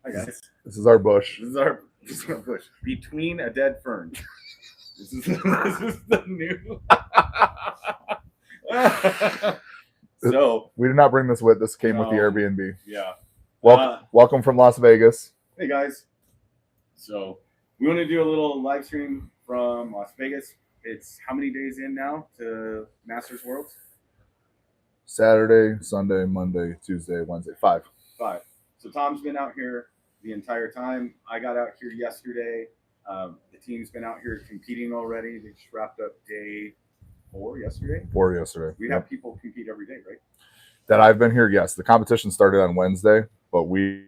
Hi guys. This is our bush. This is our bush between a dead fern. This is the new. So we did not bring this with. This came with the No. Airbnb. yeah. Welcome from Las Vegas. Hey guys. So we want to do a little live stream from Las Vegas. It's how many days in now to Masters Worlds? Saturday, Sunday, Monday, Tuesday, Wednesday. 5. So Tom's been out here the entire time. I got out here yesterday. The team's been out here competing already. They just wrapped up day 4 yesterday. 4 yesterday. We have people compete every day, right? That I've been here, yes. The competition started on Wednesday, but we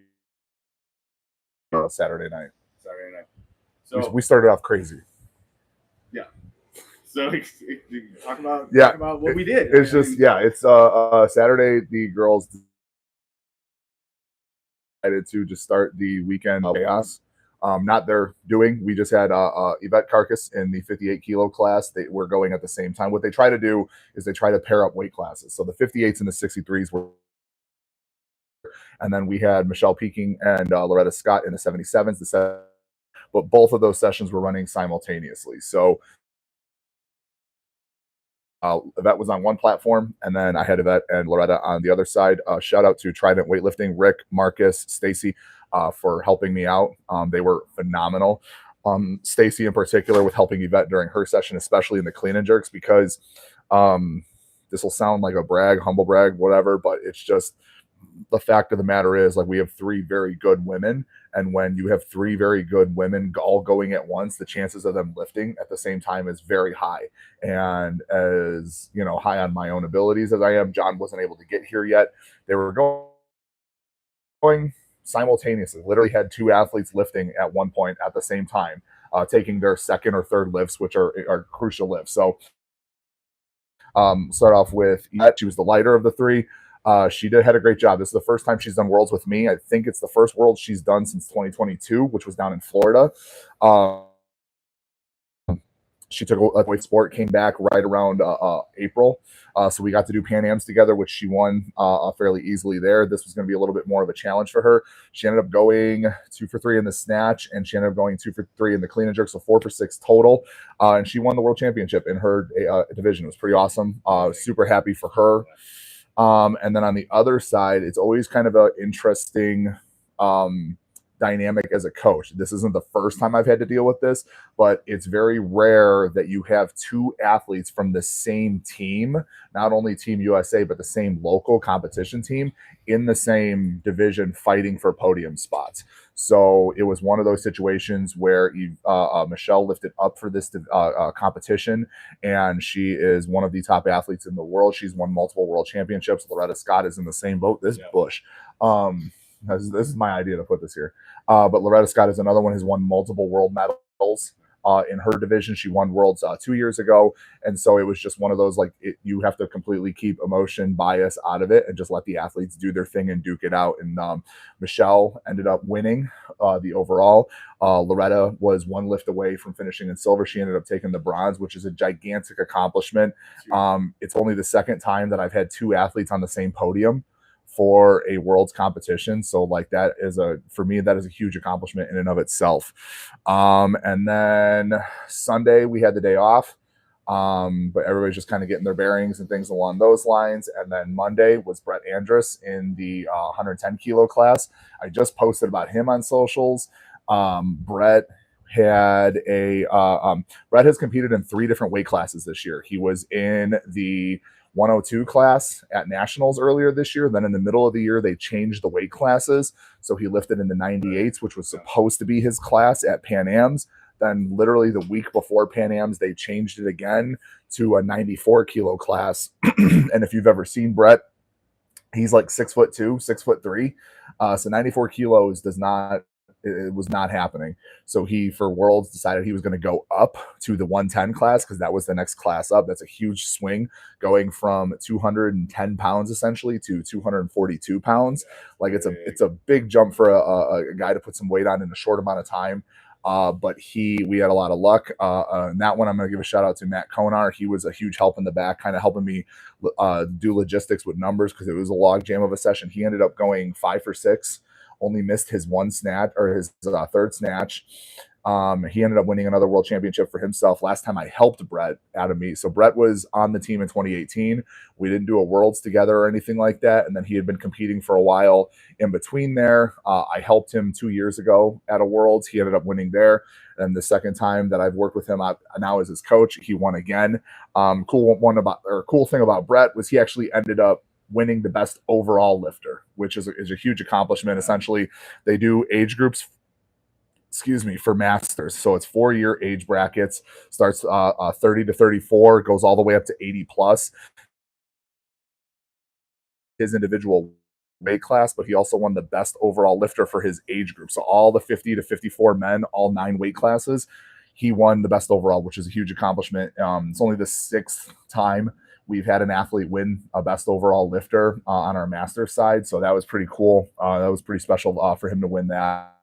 Saturday night. So we started off crazy. Yeah. So talk about what we did. It's it's Saturday. The girls decided to just start the weekend chaos. Not their doing. We just had Yvette Carcass in the 58 kilo class. They were going at the same time. What they try to do is they try to pair up weight classes. So the 58s and the 63s were, and then we had Michelle Peking and Loretta Scott in the 77s. But both of those sessions were running simultaneously. So Yvette was on one platform, and then I had Yvette and Loretta on the other side. Shout out to Trident Weightlifting, Rick, Marcus, Stacy, for helping me out. They were phenomenal. Stacy in particular with helping Yvette during her session, especially in the clean and jerks, because this will sound like a brag, humble brag, whatever, but it's just the fact of the matter is, like, we have 3 very good women, and when you have 3 very good women all going at once, the chances of them lifting at the same time is very high. And as you know, high on my own abilities as I am, John wasn't able to get here yet. They were going simultaneously. Literally had 2 athletes lifting at one point at the same time, taking their second or third lifts, which are crucial lifts. So start off with Yvette. She was the lighter of the 3. She had a great job. This is the first time she's done Worlds with me. I think it's the first Worlds she's done since 2022, which was down in Florida. She took a weight sport, came back right around April. So we got to do Pan Ams together, which she won fairly easily there. This was going to be a little bit more of a challenge for her. She ended up going 2 for 3 in the snatch, and she ended up going 2 for 3 in the clean and jerk, so 4 for 6 total. And she won the world championship in her division. It was pretty awesome. Super happy for her. And then on the other side, it's always kind of an interesting dynamic as a coach. This isn't the first time I've had to deal with this, but it's very rare that you have 2 athletes from the same team, not only Team USA, but the same local competition team in the same division fighting for podium spots. So it was one of those situations where Michelle lifted up for this competition, and she is one of the top athletes in the world. She's won multiple world championships. Loretta Scott is in the same boat. This bush. This is my idea to put this here. But Loretta Scott is another one who's won multiple world medals in her division. She won Worlds 2 years ago. And so it was just one of those, like, you have to completely keep emotion bias out of it and just let the athletes do their thing and duke it out. And Michelle ended up winning the overall. Loretta was 1 lift away from finishing in silver. She ended up taking the bronze, which is a gigantic accomplishment. It's only the second time that I've had 2 athletes on the same podium for a world's competition. So like that is for me, that is a huge accomplishment in and of itself. And then Sunday we had the day off. But everybody's just kind of getting their bearings and things along those lines. And then Monday was Brett Andrus in the 110 kilo class. I just posted about him on socials. Brett has competed in 3 different weight classes this year. He was in the 102 class at nationals earlier this year. Then in the middle of the year, they changed the weight classes. So he lifted in the 98s, which was supposed to be his class at Pan Ams. Then literally the week before Pan Ams, they changed it again to a 94 kilo class. And if you've ever seen Brett, he's like 6'2", 6'3". So 94 kilos it was not happening. So he, for Worlds, decided he was going to go up to the 110 class because that was the next class up. That's a huge swing, going from 210 pounds essentially to 242 pounds. Like it's a big jump for a guy to put some weight on in a short amount of time. But we had a lot of luck. And that one, I'm going to give a shout out to Matt Konar. He was a huge help in the back, kind of helping me do logistics with numbers because it was a log jam of a session. He ended up going 5 for 6 only missed his one snatch or his third snatch. He ended up winning another world championship for himself last time I helped Brett out of me. So Brett was on the team in 2018. We didn't do a worlds together or anything like that. And then he had been competing for a while in between there. I helped him 2 years ago at a worlds. He ended up winning there. And the second time that I've worked with him now as his coach, he won again. Cool thing about Brett was he actually ended up winning the best overall lifter, which is a huge accomplishment. Essentially, they do age groups for masters. So it's 4-year age brackets, starts 30 to 34, goes all the way up to 80 plus. His individual weight class, but he also won the best overall lifter for his age group. So all the 50 to 54 men, all 9 weight classes, he won the best overall, which is a huge accomplishment. It's only the 6th time we've had an athlete win a best overall lifter on our master side. So that was pretty cool. That was pretty special for him to win that.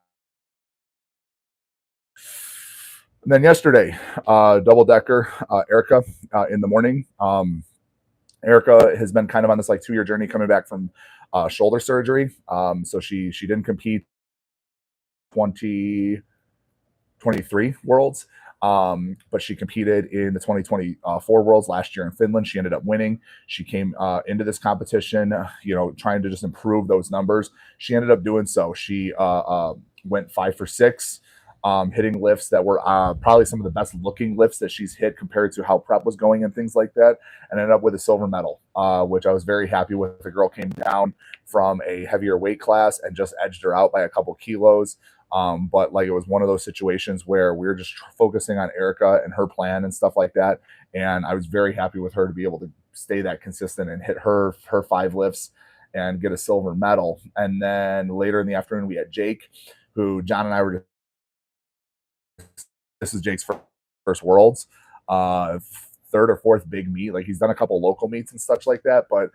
And then yesterday, double decker, Erica in the morning. Erica has been kind of on this like 2-year journey coming back from shoulder surgery. So she didn't compete 2023 worlds, but she competed in the 2024 worlds last year in Finland. She ended up winning. She came into this competition, trying to just improve those numbers. She ended up doing so. She went 5 for 6. Hitting lifts that were probably some of the best looking lifts that she's hit compared to how prep was going and things like that, and ended up with a silver medal, which I was very happy with. The girl came down from a heavier weight class and just edged her out by a couple kilos. But like it was one of those situations where we were just focusing on Erica and her plan and stuff like that. And I was very happy with her to be able to stay that consistent and hit her 5 lifts and get a silver medal. And then later in the afternoon, we had Jake, who John and I were this is Jake's first worlds, 3rd or 4th big meet. Like he's done a couple local meets and such like that, but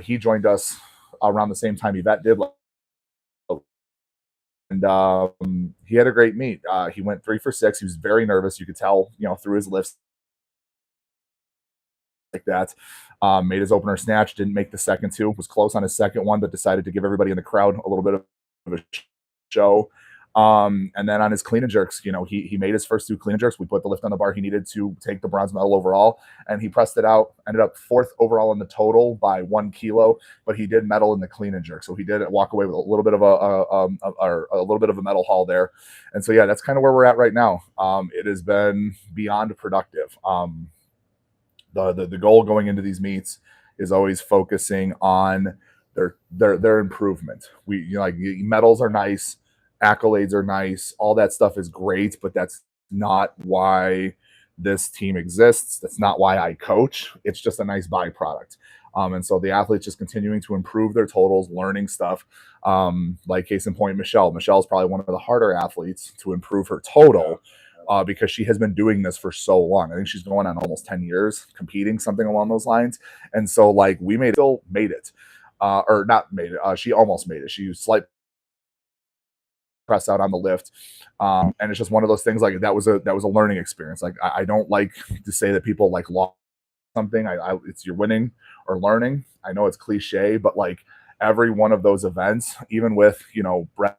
he joined us around the same time Yvette did. And he had a great meet. He went 3 for 6. He was very nervous. You could tell, through his lifts like that. Made his opener snatch, didn't make the second 2, was close on his second one, but decided to give everybody in the crowd a little bit of a show. And then on his clean and jerks, he made his first 2 clean and jerks. We put the lift on the bar he needed to take the bronze medal overall, and he pressed it out, ended up 4th overall in the total by 1 kilo, but he did medal in the clean and jerk. So he did walk away with a little bit of a little bit of a medal haul there. And so, yeah, that's kind of where we're at right now. It has been beyond productive. The goal going into these meets is always focusing on their improvement. Medals are nice, accolades are nice, all that stuff is great, but that's not why this team exists. That's not why I coach. It's just a nice byproduct. And so the athletes just continuing to improve their totals, learning stuff. Like case in point, Michelle's probably one of the harder athletes to improve her total. Because she has been doing this for so long. I think she's going on almost 10 years competing, something along those lines. And so like we still made it, or not made it. She almost made it. She slight press out on the lift. And it's just one of those things like that was a learning experience. Like I don't like to say that people like lost something. It's you're winning or learning. I know it's cliche, but like every one of those events, even with, Brett,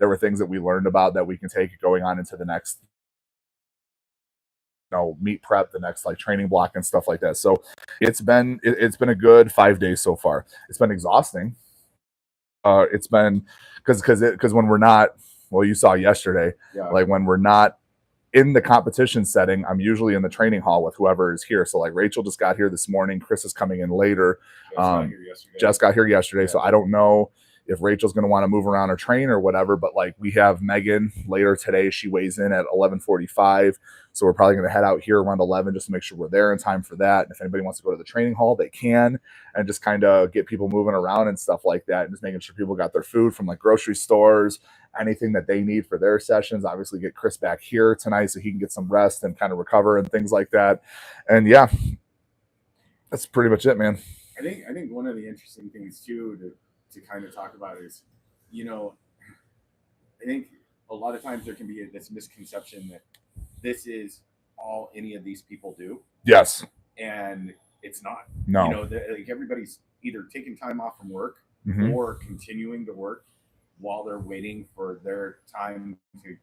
there were things that we learned about that we can take going on into the next meet prep, the next like training block and stuff like that. So it's been a good 5 days so far. It's been exhausting. It's been because when we're not, well, you saw yesterday, like when we're not in the competition setting, I'm usually in the training hall with whoever is here. So like Rachel just got here this morning. Chris is coming in later. Jess got here yesterday. So I don't know if Rachel's going to want to move around or train or whatever, but like we have Megan later today. She weighs in at 11:45. So we're probably going to head out here around 11 just to make sure we're there in time for that. And if anybody wants to go to the training hall, they can, and just kind of get people moving around and stuff like that. And just making sure people got their food from like grocery stores, anything that they need for their sessions. Obviously get Chris back here tonight so he can get some rest and kind of recover and things like that. And yeah, that's pretty much it, man. I think one of the interesting things too to kind of talk about is, I think a lot of times there can be this misconception that this is all any of these people do. Yes. And it's not. No. Like everybody's either taking time off from work or continuing to work. while they're waiting for their time to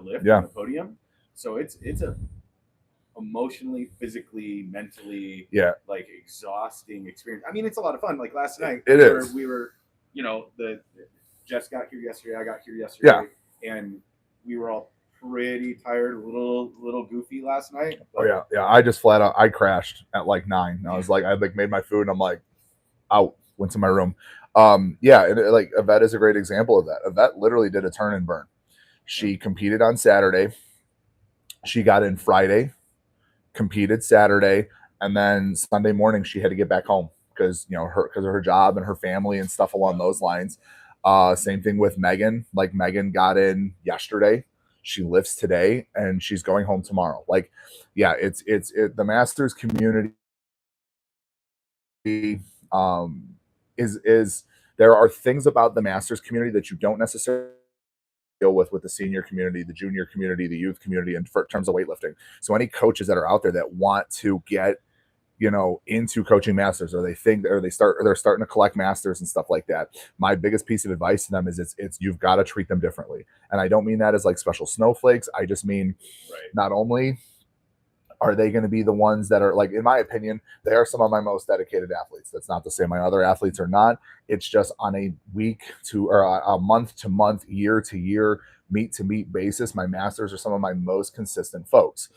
lift Yeah. on the podium. So it's a emotionally, physically, mentally, Yeah. like exhausting experience. I mean, it's a lot of fun. Like last night, we were, you know, Jess got here yesterday. I got here yesterday, and we were all pretty tired, a little goofy last night. Oh yeah. I just flat out, I crashed at like 9. I was like, I like made my food, and I'm like, out. Went to my room. Yeah, and like Yvette is a great example of that. Yvette literally did a turn and burn. She competed on Saturday. She got in Friday, competed Saturday, and then Sunday morning she had to get back home because because of her job and her family and stuff along those lines. Same thing with Megan. Like Megan got in yesterday, she lifts today, and she's going home tomorrow. Like, yeah, it's the Masters community. Is there are things about the Masters community that you don't necessarily deal with the senior community, the junior community, the youth community, in terms of weightlifting. So any coaches that are out there that want to get into coaching masters, or they're starting to collect masters and stuff like that, my biggest piece of advice to them is it's you've got to treat them differently. And I don't mean that as like special snowflakes. I just mean not only are they going to be the ones that are, like, in my opinion, they are some of my most dedicated athletes. That's not to say my other athletes are not. It's just on a week to, or a month to month, year to year, meet to meet basis, my masters are some of my most consistent folks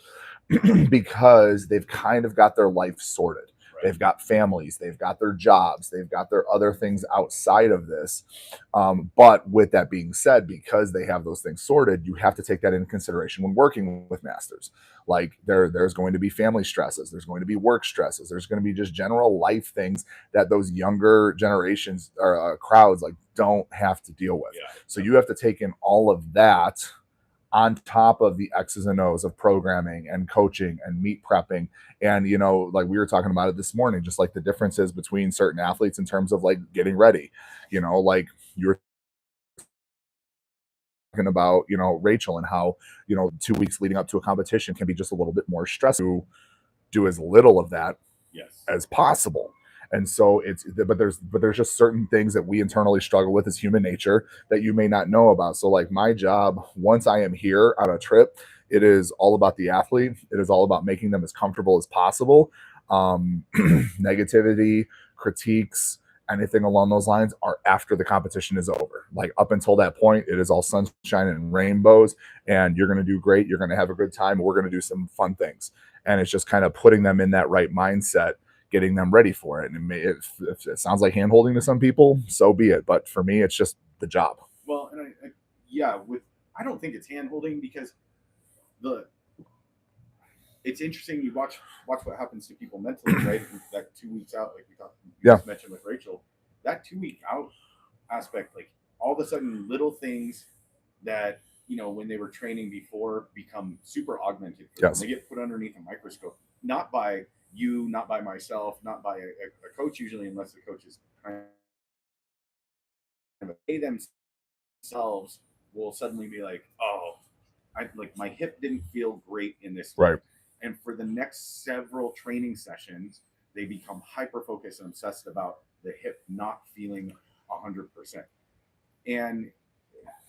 because they've kind of got their life sorted. They've got families, they've got their jobs, they've got their other things outside of this. But with that being said, because they have those things sorted, you have to take that into consideration when working with masters. Like there's going to be family stresses, there's going to be work stresses, there's going to be just general life things that those younger generations or crowds like don't have to deal with. So you have to take in all of that on top of the X's and O's of programming and coaching and meet prepping. And, like we were talking about it this morning, just like the differences between certain athletes in terms of like getting ready, like you were talking about, Rachel, and how, 2 weeks leading up to a competition can be just a little bit more stressful. Do as little of that as possible. And so but there's just certain things that we internally struggle with as human nature that you may not know about. So like my job, once I am here on a trip, it is all about the athlete. It is all about making them as comfortable as possible. Negativity, critiques, anything along those lines are after the competition is over. Like up until that point, it is all sunshine and rainbows, and you're going to do great. You're going to have a good time. We're going to do some fun things. And it's just kind of putting them in that right mindset, getting them ready for it. And if it sounds like hand-holding to some people, so be it. But for me, it's just the job. Well, and I don't think it's hand-holding, because it's interesting. You watch what happens to people mentally, right? That 2 weeks out, like you just mentioned with Rachel, that 2 week out aspect, like all of a sudden little things that, when they were training before become super augmented. Yes. They get put underneath a microscope, not by you, not by myself, not by a coach usually, unless the coach is kind of, they themselves will suddenly be like, oh, my hip didn't feel great in this right. And for the next several training sessions, they become hyper focused and obsessed about the hip not feeling 100%. And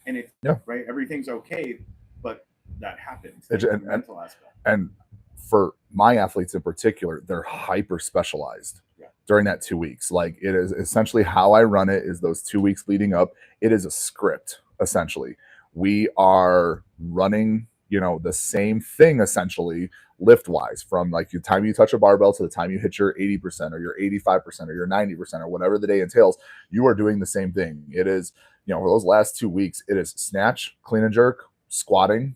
it's right, everything's okay, but that happens. And mental aspect. And for my athletes in particular, they're hyper specialized during that 2 weeks. Like, it is essentially how I run it is those 2 weeks leading up. It is a script, essentially. We are running, the same thing essentially lift wise, from like the time you touch a barbell to the time you hit your 80% or your 85% or your 90% or whatever the day entails. You are doing the same thing. It is, for those last 2 weeks, it is snatch, clean and jerk, squatting,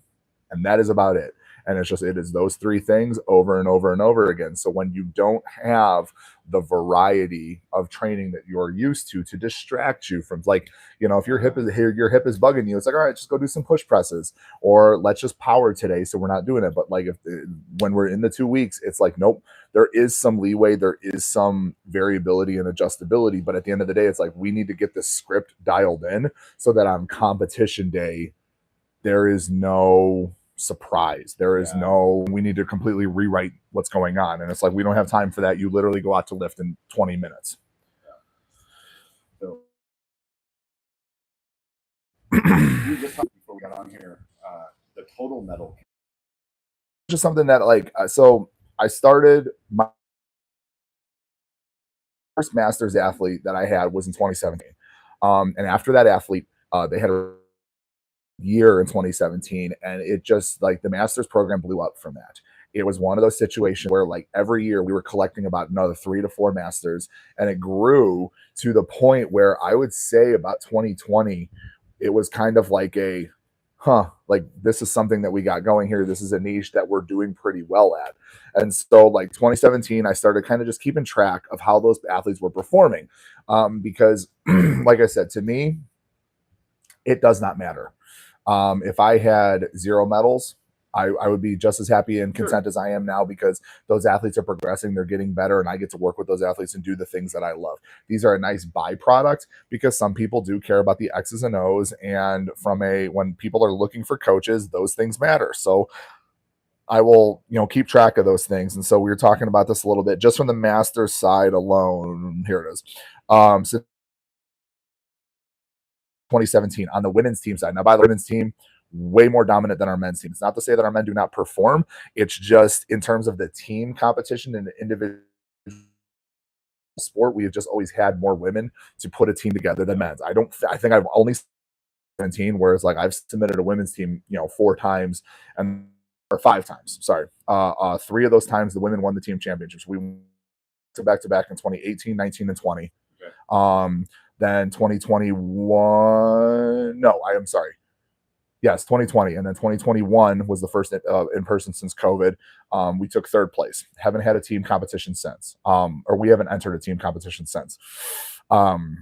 and that is about it. And it is those three things over and over and over again. So when you don't have the variety of training that you're used to distract you from, like, if your hip is bugging you, it's like, all right, just go do some push presses, or let's just power today, so we're not doing it. But like, when we're in the 2 weeks, it's like, nope, there is some leeway, there is some variability and adjustability, but at the end of the day, it's like, we need to get this script dialed in so that on competition day, there is no surprise. There is no, we need to completely rewrite what's going on. And it's like, we don't have time for that. You literally go out to lift in 20 minutes. You just talked before we got on here, the total medal. Just something that like so I started my first Masters athlete that I had was in 2017, and after that athlete, they had a year in 2017, and it just like the Masters program blew up from that. It was one of those situations where like every year we were collecting about another 3 to 4 Masters, and it grew to the point where I would say about 2020 it was kind of like a like this is something that we got going here. This is a niche that we're doing pretty well at. And so like 2017 I started kind of just keeping track of how those athletes were performing, because like I said, to me it does not matter. If I had 0 medals, I would be just as happy and content as I am now, because those athletes are progressing, they're getting better, and I get to work with those athletes and do the things that I love. These are a nice byproduct because some people do care about the X's and O's, and when people are looking for coaches, those things matter. So I will, keep track of those things. And so we were talking about this a little bit just from the Masters side alone. Here it is. So 2017 on the women's team side. Now, by the women's team, way more dominant than our men's team. It's not to say that our men do not perform. It's just in terms of the team competition and the individual sport, we have just always had more women to put a team together than men's. I think I've only 17, whereas like I've submitted a women's team, 4 times or 5 times. Sorry. 3 of those times the women won the team championships. We went back to back in 2018, 19, and 20. Okay. Then 2021, no, I am sorry. Yes, 2020. And then 2021 was the first in person since COVID. We took 3rd place. Haven't had a team competition since, or we haven't entered a team competition since.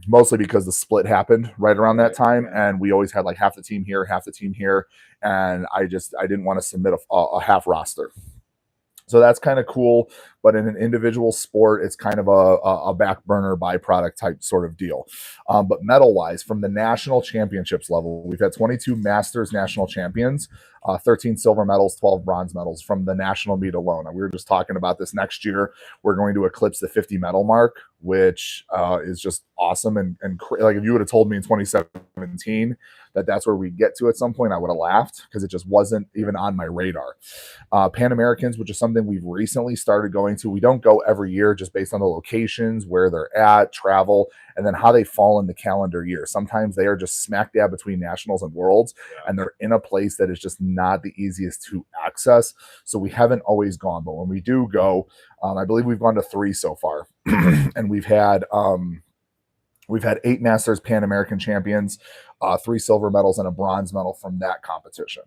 Mostly because the split happened right around that time, and we always had like half the team here, half the team here, and I didn't want to submit a half roster. So that's kind of cool, but in an individual sport, it's kind of a back burner byproduct type sort of deal. But medal-wise, from the national championships level, we've had 22 Masters national champions, 13 silver medals, 12 bronze medals from the national meet alone. And we were just talking about this next year. We're going to eclipse the 50 medal mark, which is just awesome. And like if you would have told me in 2017 that that's where we get to at some point, I would have laughed because it just wasn't even on my radar. Pan Americans, which is something we've recently started going to. We don't go every year just based on the locations, where they're at, travel, and then how they fall in the calendar year. Sometimes they are just smack dab between nationals and worlds, and they're in a place that is just not the easiest to access. So we haven't always gone, but when we do go, I believe we've gone to 3 so far, and we've had 8 Masters Pan American champions, 3 silver medals, and a bronze medal from that competition.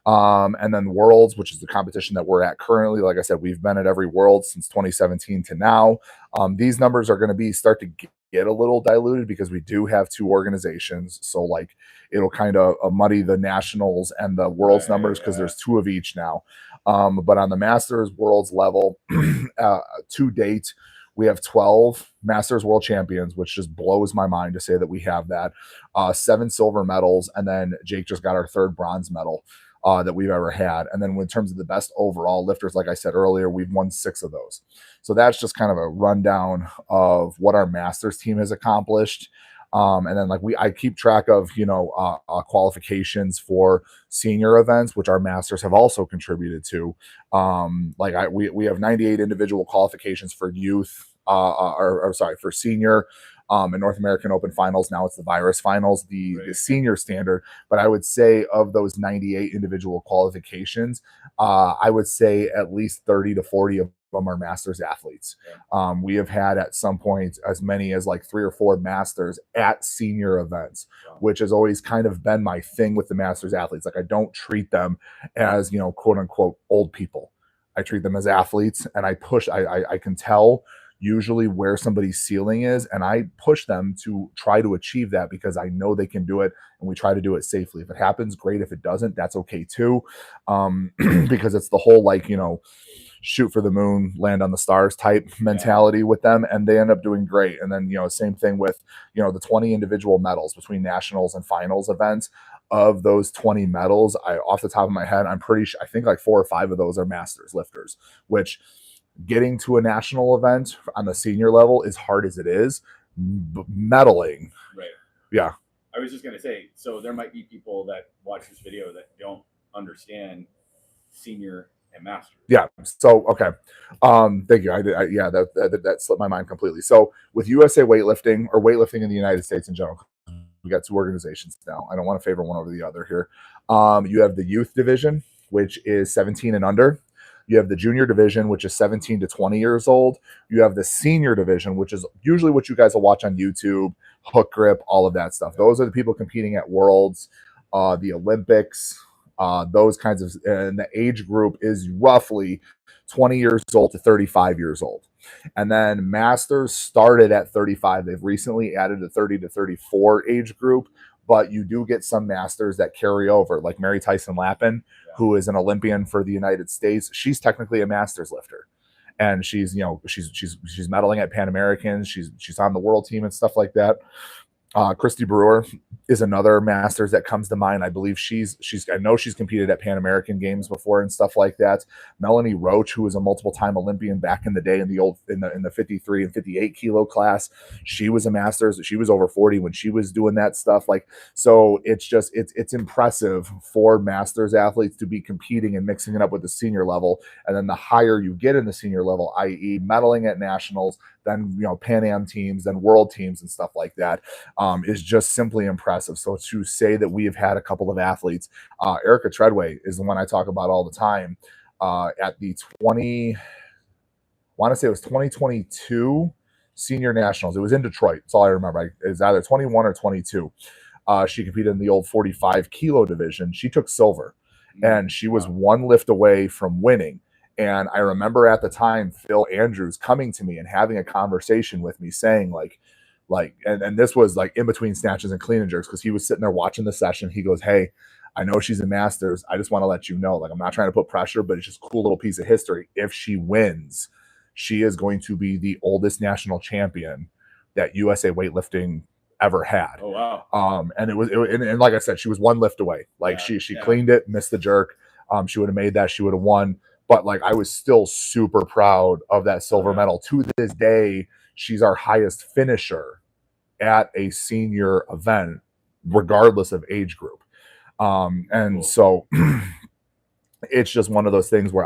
And then Worlds, which is the competition that we're at currently. Like I said, we've been at every World since 2017 to now. These numbers are going to start to get a little diluted because we do have 2 organizations. So like it'll kind of muddy the nationals and the Worlds numbers because there's 2 of each now. But on the Masters Worlds level, to date, we have 12 Masters World Champions, which just blows my mind to say that we have that. 7 silver medals, and then Jake just got our 3rd bronze medal that we've ever had. And then in terms of the best overall lifters, like I said earlier, we've won 6 of those. So that's just kind of a rundown of what our Masters team has accomplished. And then like I keep track of, qualifications for senior events, which our Masters have also contributed to. We have 98 individual qualifications for youth, for senior, in North American Open finals. Now it's the Virus finals, the senior standard. But I would say of those 98 individual qualifications, I would say at least 30 to 40 of them are Masters athletes. We have had at some point as many as like 3 or 4 Masters at senior events, which has always kind of been my thing with the Masters athletes. Like I don't treat them as, quote unquote, old people. I treat them as athletes, and I can tell usually where somebody's ceiling is, and I push them to try to achieve that because I know they can do it, and we try to do it safely. If it happens, great. If it doesn't, that's okay too. Because it's the whole shoot for the moon, land on the stars type mentality with them, and they end up doing great. And then same thing with the 20 individual medals between nationals and finals events. Of those 20 medals, off the top of my head, I'm pretty sure I think like 4 or 5 of those are Masters lifters, which getting to a national event on the senior level, as hard as it is, medaling. Right. Yeah. I was just gonna say, so there might be people that watch this video that don't understand senior and masters. Yeah. So okay. Thank you. Yeah, that slipped my mind completely. So with USA Weightlifting or weightlifting in the United States in general, we got two organizations now. I don't want to favor one over the other here. You have the youth division, which is 17 and under. You have the junior division, which is 17 to 20 years old. You have the senior division, which is usually what you guys will watch on YouTube, hook grip, all of that stuff. Those are the people competing at Worlds, the Olympics, those kinds of, and the age group is roughly 20 years old to 35 years old. And then masters started at 35. They've recently added a 30 to 34 age group, but you do get some masters that carry over, like Mary Tyson Lappin, who is an Olympian for the United States. She's technically a masters lifter. And she's, she's medaling at Pan Americans. She's on the world team and stuff like that. Christy Brewer is another masters that comes to mind. I believe I know she's competed at Pan American Games before and stuff like that. Melanie Roach, who was a multiple time Olympian back in the day in the 53 and 58 kilo class, she was a masters. She was over 40 when she was doing that stuff. Like, so it's impressive for masters athletes to be competing and mixing it up with the senior level. And then the higher you get in the senior level, i.e. medaling at nationals, then Pan Am teams, then world teams and stuff like that, is just simply impressive. So to say that we have had a couple of athletes, Erica Treadway is the one I talk about all the time. At the I want to say it was 2022 senior nationals. It was in Detroit. That's all I remember. It was either 21 or 22. She competed in the old 45 kilo division. She took silver, and she was one lift away from winning. And I remember at the time, Phil Andrews coming to me and having a conversation with me saying and this was like in between snatches and clean and jerks, because he was sitting there watching the session. He goes, "Hey, I know she's in masters. I just want to let you know, like, I'm not trying to put pressure, but it's just a cool little piece of history. If she wins, she is going to be the oldest national champion that USA Weightlifting ever had." Oh, wow. And and like I said, she was one lift away. Like she cleaned it, missed the jerk. She would have made that. She would have won. But like, I was still super proud of that silver medal. To this day, she's our highest finisher at a senior event, regardless of age group. So it's just one of those things where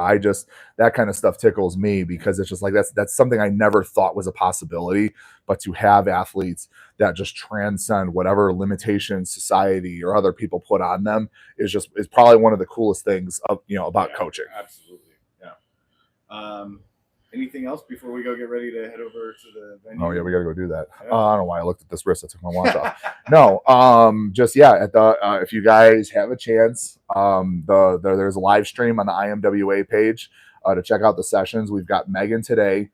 that kind of stuff tickles me, because it's just like, that's something I never thought was a possibility. But to have athletes that just transcend whatever limitations society or other people put on them is probably one of the coolest things about coaching. Absolutely. Yeah. Anything else before we go get ready to head over to the venue? Oh yeah, we gotta go do that. Yeah. I don't know why I looked at this wrist. I took my watch off. No, at the if you guys have a chance, there's a live stream on the IMWA page to check out the sessions. We've got Megan today,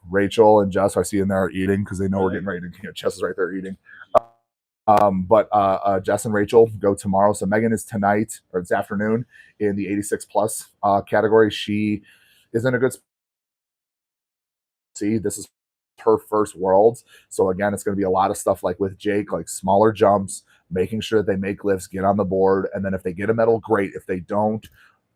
Rachel and Jess. I see in there eating because they know we're getting ready to. Jess is right there eating. But Jess and Rachel go tomorrow. So Megan is tonight or this afternoon in the 86 plus category. She is in a good spot. This is her first worlds. So again, it's going to be a lot of stuff like with Jake, like smaller jumps, making sure that they make lifts, get on the board. And then if they get a medal, great. If they don't,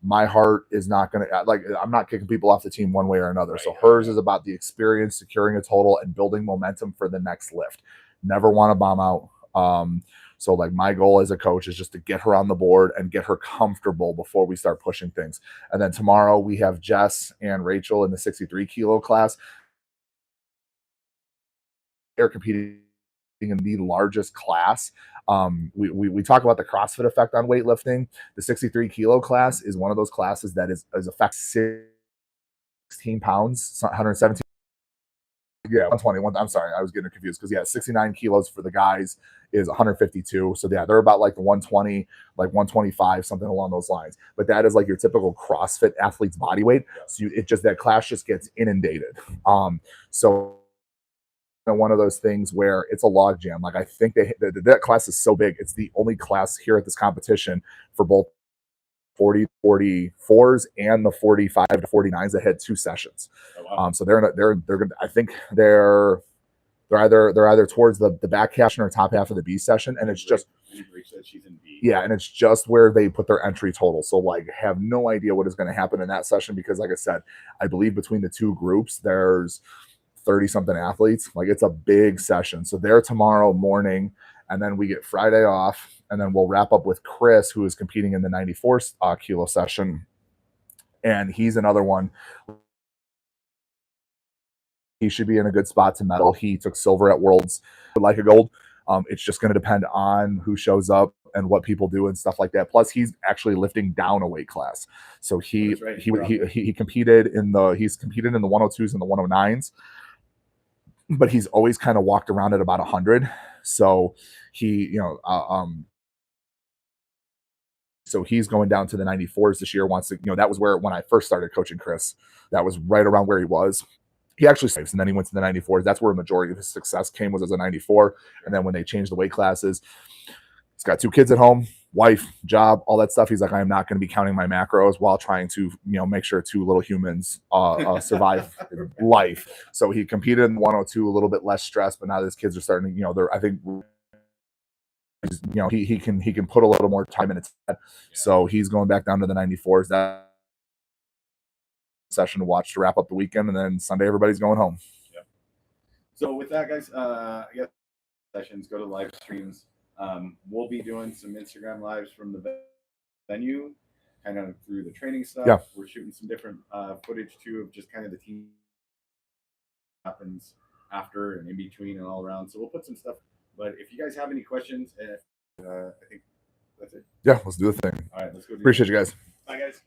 my heart is not going to, I'm not kicking people off the team one way or another. Right. So hers is about the experience, securing a total, and building momentum for the next lift. Never want to bomb out. So like my goal as a coach is just to get her on the board and get her comfortable before we start pushing things. And then tomorrow we have Jess and Rachel in the 63 kilo class. They're competing in the largest class. We talk about the CrossFit effect on weightlifting. The 63 kilo class is one of those classes that is affect 16 pounds, 117. Yeah, 121. I'm sorry, I was getting confused because 69 kilos for the guys is 152. So yeah, they're about like the 120, like 125, something along those lines. But that is like your typical CrossFit athlete's body weight. So that class just gets inundated. So one of those things where it's a log jam. Like I think that class is so big. It's the only class here at this competition for both 40-44s and the 45 to 49s that had 2 sessions. Oh, wow. So they're gonna, I think they're either towards the back half or top half of the B session, and it's just and it's just where they put their entry total. So like, have no idea what is going to happen in that session, because like I said, I believe between the 2 groups there's 30 something athletes. Like, it's a big session. So they're tomorrow morning, and then we get Friday off, and then we'll wrap up with Chris, who is competing in the 94 kilo session, and he's another one. He should be in a good spot to medal. He took silver at Worlds, like a gold. It's just going to depend on who shows up and what people do and stuff like that. Plus, he's actually lifting down a weight class, so he competed in the 102s and the 109s, but he's always kind of walked around at about 100. So he, so he's going down to the 94s this year. Wants to, that was where when I first started coaching Chris, that was right around where he was. He actually saves, and then he went to the 94s. That's where a majority of his success came, was as a 94. And then when they changed the weight classes, he's got 2 kids at home, wife, job, all that stuff. He's like, I am not going to be counting my macros while trying to, make sure 2 little humans survive life. So he competed in 102, a little bit less stress, but now his kids are starting to, they're, I think, he can put a little more time in it. So he's going back down to the 94s. That session to watch to wrap up the weekend, and then Sunday everybody's going home. Yeah. So with that, guys, sessions, go to live streams. We'll be doing some Instagram lives from the venue, kind of through the training stuff. Yeah. We're shooting some different footage too of just kind of the team happens after and in between and all around. So we'll put some stuff. But if you guys have any questions, I think that's it. Yeah, let's do the thing. All right, let's go. Appreciate you guys. Bye, guys.